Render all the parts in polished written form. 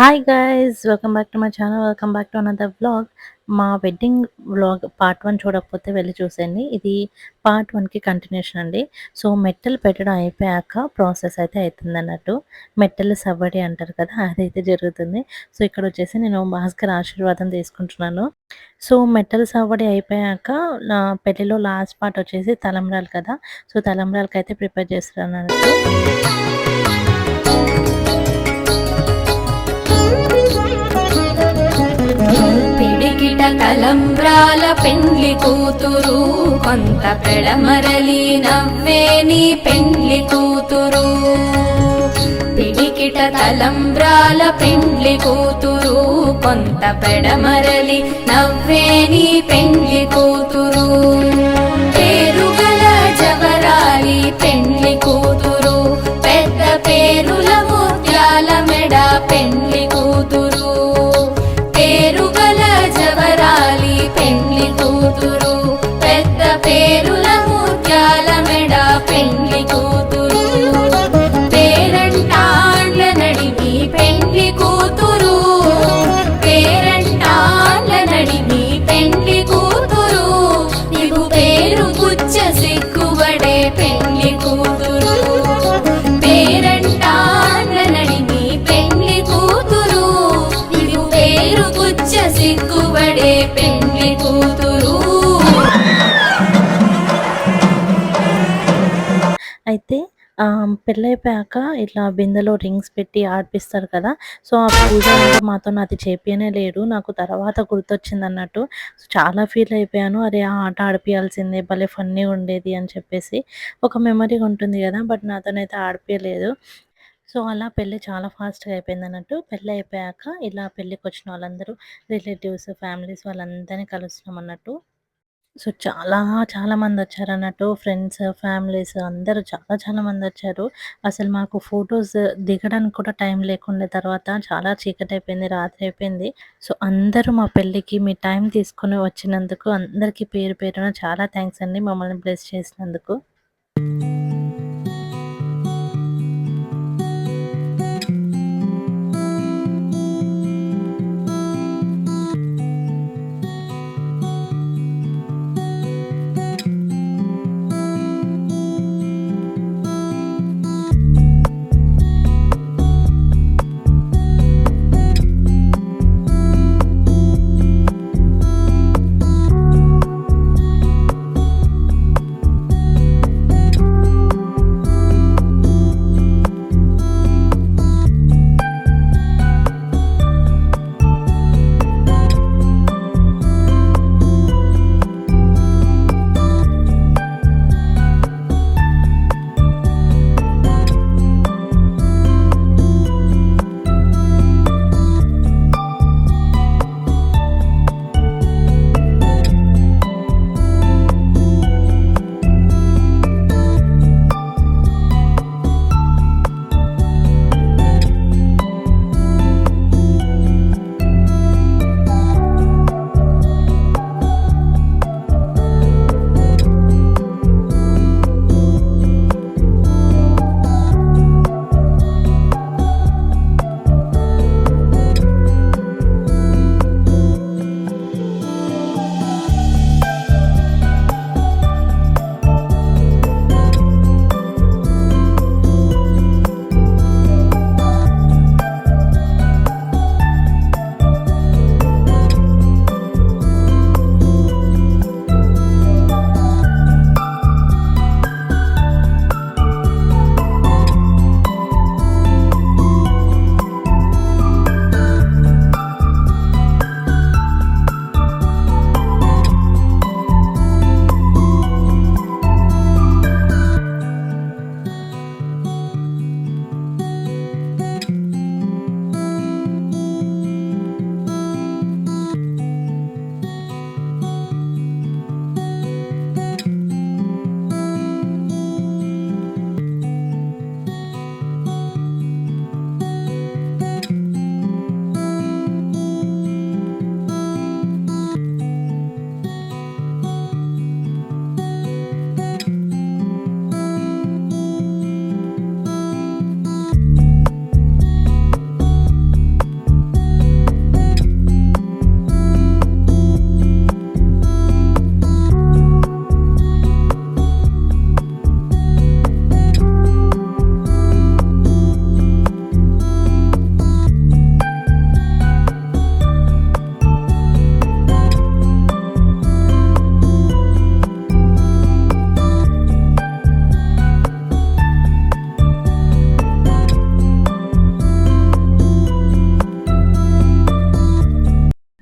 Hi guys! Welcome back to my channel. Welcome back to another vlog. మా wedding vlog part 1 చూడకపోతే వెళ్లి చూసేయండి. ఇది పార్ట్ 1కి కంటిన్యూషన్ అండి. సో, మెట్టెలు పెట్టడం అయిపోయాక ప్రాసెస్ అయితే అయితుందన్నట్టు. మెట్టెలు సవ్వడి అంటారు కదా! అదైతే జరుగుతుంది. సో, ఇక్కడొచ్చేసి నేను భాస్కర్ ఆశీర్వాదం తీసుకుంటున్నాను. సో, మెట్టెలు సవ్వడి అయిపోయాక నా పెళ్లిలో లాస్ట్ పార్ట్ వచ్చేసి తలంబ్రాలు కదా! So, తలంబ్రాలకైతే prepare చేస్తున్నానన్నట్టు. పిడికిట తలంబ్రాల పెండ్లి కూతురు కొంత పెడమరలి నవ్వే నీ పెండ్లి కూతురు. పిడికిట తలంబ్రాల పెండ్లి కూతురు కొంత పెడమరలి నవ్వే నీ పెండ్లి కూతురు. పేరుగల జవరాలి పెండ్లి కూతురు పెద్ద పేరుల ముత్యాల మెడ పెండ్లి కూతురు. పేరుగల జవరాలి పెండ్లి కూతురు పెద్ద పేరుల ముత్యాల మెడ పెండ్లి కూతురు. పేరంటాండ్ల నడిమి పెండ్లి కూతురు పేరంటాండ్ల నడిమి పెండ్లి కూతురు. నీకు పేరు పుచ్చ సిగ్గుబడే పెండ్లి కూతురు. పేరంటాండ్ల నడిమి పెండ్లి కూతురు నీకు పేరు పుచ్చ సిగ్గుబడే పెండ్లి కూతురు. అయితే పెళ్ళైపోయాక ఇట్లా బిందెలో రింగ్స్ పెట్టి ఆడిపిస్తారు కదా! సో, ఆ పూజ అంటే మాతో నాది చేపియనే లేడు. నాకు తర్వాత గుర్తొచ్చిందన్నట్టు. సో, చాలా ఫీల్ అయిపోయాను. అరే! ఆ ఆట ఆడిపియాల్సిందే భలే ఫన్నీగా ఉండేది అని చెప్పేసి. ఒక మెమరీగా ఉంటుంది కదా! బట్ నాతోనైతే ఆడిపియలేదు. సో, అలా పెళ్లి చాలా ఫాస్ట్‌గా అయిపోయిందన్నట్టు. పెళ్లి అయిపోయాక ఇలా పెళ్ళికొచ్చిన వాళ్ళందరూ రిలేటివ్స్, ఫ్యామిలీస్ వాళ్ళందరిని కలుస్తున్నామన్నట్టు. సో, చాలా మందొచ్చారన్నట్టు. ఫ్రెండ్స్, ఫ్యామిలీస్ అందరూ చాలా మందొచ్చారు. అసలు మాకు ఫోటోస్ దిగడానికి కూడా టైం లేకుండే. తర్వాత చాలా చీకటయిపోయింది. రాత్రి అయిపోయింది. సో, అందరూ మా పెళ్ళికి మీ టైం తీసుకొని వచ్చినందుకు అందరికీ పేరు పేరున చాలా థాంక్స్ అండి. మమ్మల్ని బ్లెస్ చేసినందుకు.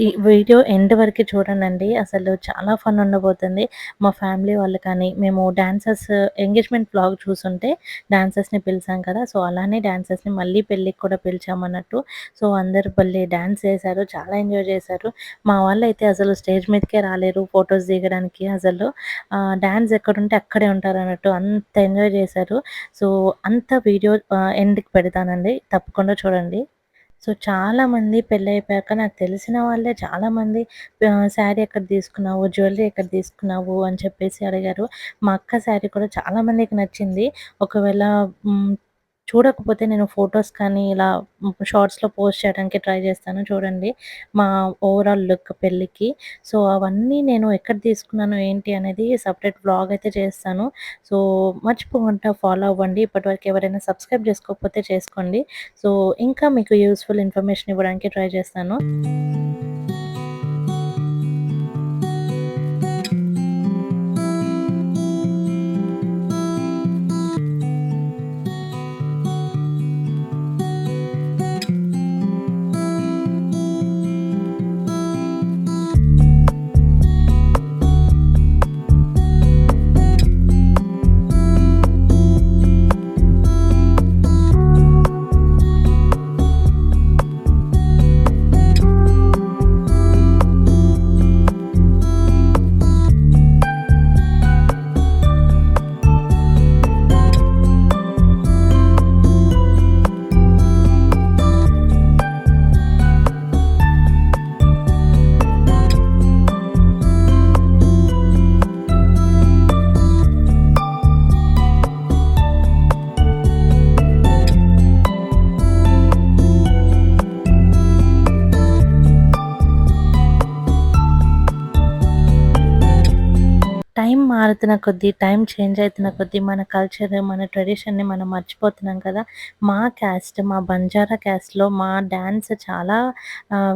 ఈ వీడియో ఎండ్ వరకు చూడండి. అసలు చాలా ఫన్ ఉండబోతుంది. మా ఫ్యామిలీ వాళ్ళు కానీ, మేము డాన్సర్స్ ఎంగేజ్‌మెంట్ వ్లాగ్ చూసుంటే డాన్సర్స్‌ని పిలిచాం కదా! సో, అలానే డాన్సర్స్‌ని మళ్ళీ పెళ్ళికి కూడా పిలిచామన్నట్టు. సో, అందరూ భలే డాన్స్ చేశారు. చాలా ఎంజాయ్ చేశారు. మా వాళ్ళైతే అసలు స్టేజ్ మీదకే రాలేరు ఫోటోస్ దిగడానికి. అసలు డాన్స్ ఎక్కడుంటే అక్కడే ఉంటారన్నట్టు అంత ఎంజాయ్ చేశారు. సో, అంత వీడియో ఎండ్‌కి పెడతానండి. తప్పకుండా చూడండి. సో, చాలామంది పెళ్ళైపోయాక నాకు తెలిసిన వాళ్ళే చాలామంది శారీ ఎక్కడ తీసుకున్నావు? జ్యువెల్లరీ ఎక్కడ తీసుకున్నావు? అని చెప్పేసి అడిగారు. మా అక్క శారీ కూడా చాలా మందికి నచ్చింది. ఒకవేళ హ్మ్, చూడకపోతే నేను ఫోటోస్ కానీ ఇలా షార్ట్స్‌లో పోస్ట్ చేయడానికి ట్రై చేస్తాను. చూడండి మా ఓవరాల్ లుక్ పెళ్ళికి. సో, అవన్నీ నేను ఎక్కడ తీసుకున్నాను ఏంటి అనేది సెపరేట్ వ్లాగ్ అయితే చేస్తాను. సో, మర్చిపోకుండా ఫాలో అవ్వండి. ఇప్పటివరకు ఎవరైనా సబ్స్క్రైబ్ చేసుకోకపోతే చేసుకోండి. సో, ఇంకా మీకు యూజ్‌ఫుల్ ఇన్ఫర్మేషన్ ఇవ్వడానికి ట్రై చేస్తాను. టైం మారుతున్న కొద్దీ, టైం చేంజ్ అయితున్న కొద్దీ మన కల్చర్, మన ట్రెడిషన్‌ని మనం మర్చిపోతున్నాం కదా! మా క్యాస్ట్, మా బంజారా క్యాస్ట్‌లో మా డాన్స్ చాలా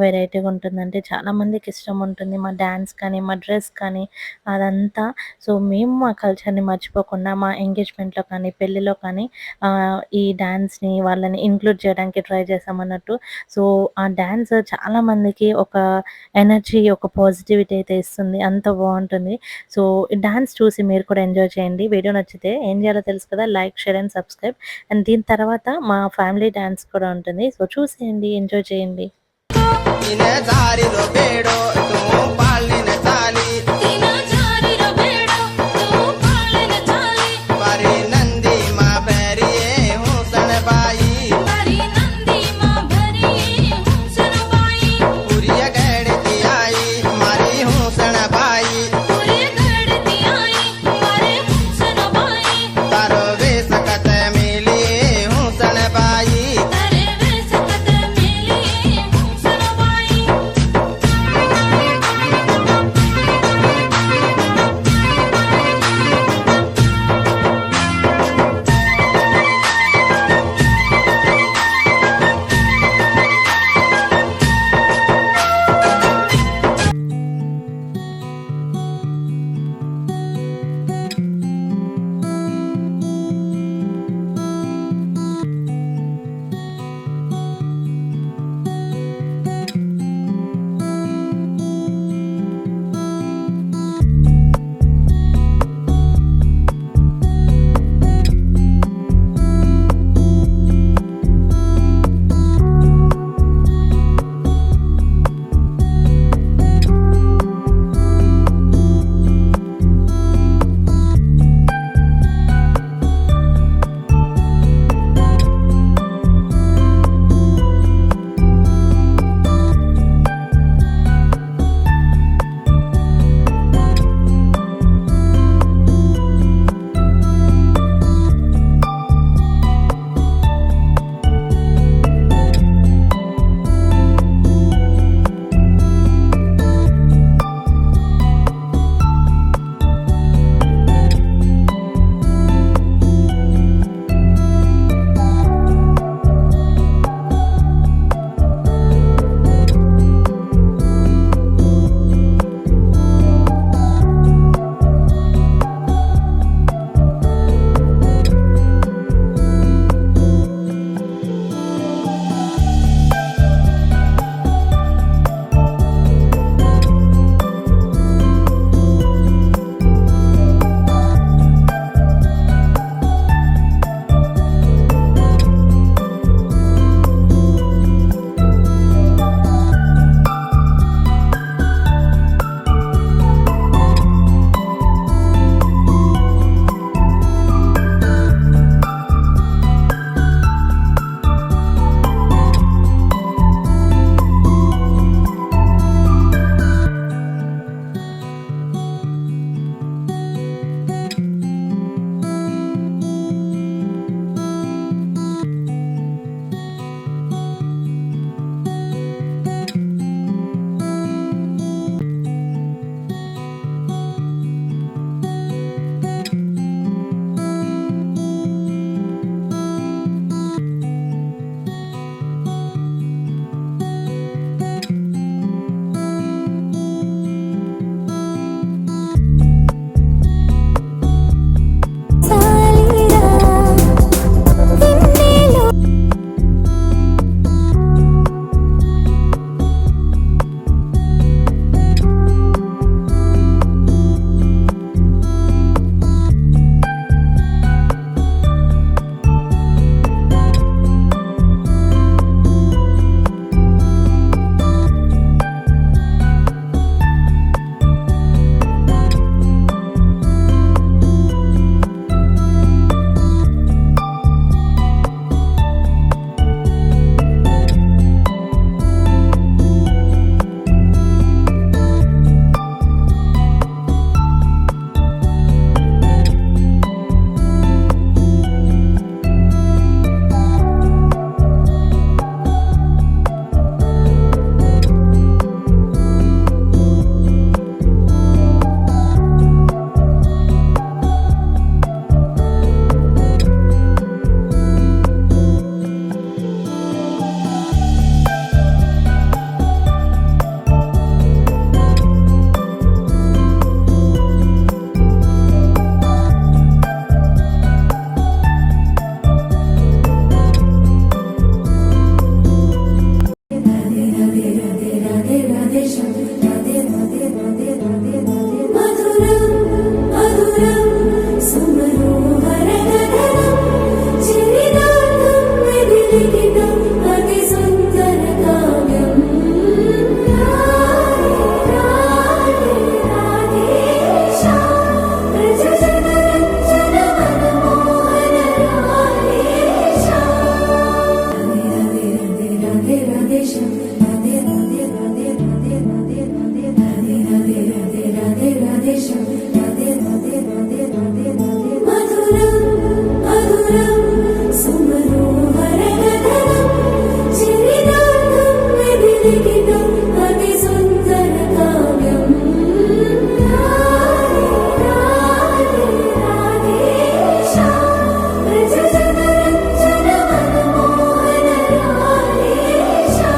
వెరైటీగా ఉంటుందంటే చాలామందికి ఇష్టం ఉంటుంది. మా డాన్స్ కానీ, మా డ్రెస్ కానీ అదంతా. సో, మేము మా కల్చర్‌ని మర్చిపోకుండా మా ఎంగేజ్‌మెంట్‌లో కానీ, పెళ్ళిలో కానీ ఈ డాన్స్‌ని వాళ్ళని ఇంక్లూడ్ చేయడానికి ట్రై చేశామన్నట్టు. సో, ఆ డాన్స్ చాలామందికి ఒక ఎనర్జీ, ఒక పాజిటివిటీ అయితే ఇస్తుంది. అంత బావుంటుంది. సో, డాన్స్ చూసి మీరు కూడా ఎంజాయ్ చేయండి. వీడియో నచ్చితే ఏం చేయాలో తెలుసు కదా! Like, share and subscribe. And దీని తర్వాత మా ఫ్యామిలీ డాన్స్ కూడా ఉంటుంది. సో, చూసేయండి, ఎంజాయ్ చేయండి. ಇನ ಜಾರಿರೋ ಬೇಡೋ ತೂ ಪಾಲಿನ ಚಾಲಿ తిన జారిర బేడో తూ పాలన చాలి ಬರಿ ನಂದಿ ಮಾ ಬೆರಿಯೇ ಹುಸನ ಬಾಯಿ మరి నంది మా భరియే హుసన బాయి ಪುರಿಯ ಗಡತಿ ಆಯಿ ಮಾರಿ ಹುಸನ ಬಾಯಿ పురి గడతి ఆయి మరి హుసన బాయి ತಾರೋ ವೇಸ ಕತ ಮೇಲಿಯೇ ಹುಸನ ಬಾಯಿ తరే వేసకత మేలియే హుసన బాయి రాధే రాధే రాధే రాధే రాధే మధురం మధురం సుమనోహర గగనం చిరినాదం విదిలిఖితం అతి సుందర కావ్యం రాధే రాధే రాధేశా ప్రజజనరంజన మనమోహన రాధేశా రాధే రాధే రాధే రాధేశం రాధే రాధే రాధే రాధే రాధే రాధే రాధే రాధే రాధే రాధేశం రాధే రాధే రాధే రాధే రాధే మధురం మధురం సుమనోహర గగనం చిరినాదం విదిలిఖితం అతి సుందర కావ్యం రాధే రాధే రాధేశా ప్రజజనరంజన మనమోహన రాధేశా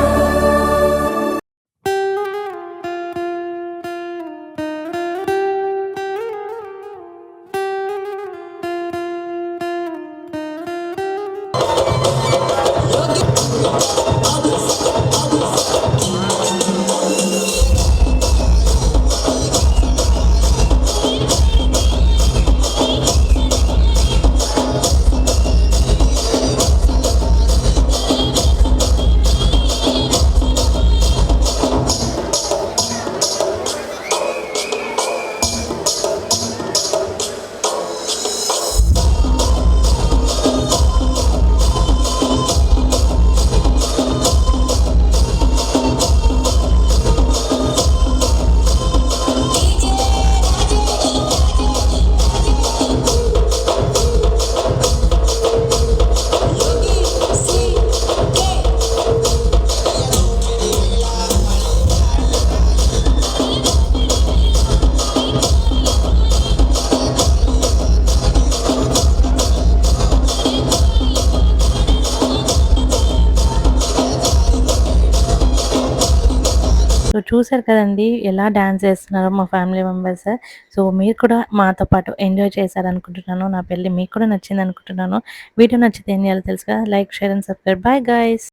సో చూసారు కదండీ! ఎలా డాన్స్ చేస్తున్నారో మా ఫ్యామిలీ మెంబర్స్. సో మీరు కూడా మాతో పాటు ఎంజాయ్ చేశారనుకుంటున్నాను. నా పెళ్లి మీకు కూడా నచ్చిందనుకుంటున్నాను. వీడియో నచ్చితే ఏం చేయాలో తెలుసు కదా! Like, share and subscribe. Bye guys.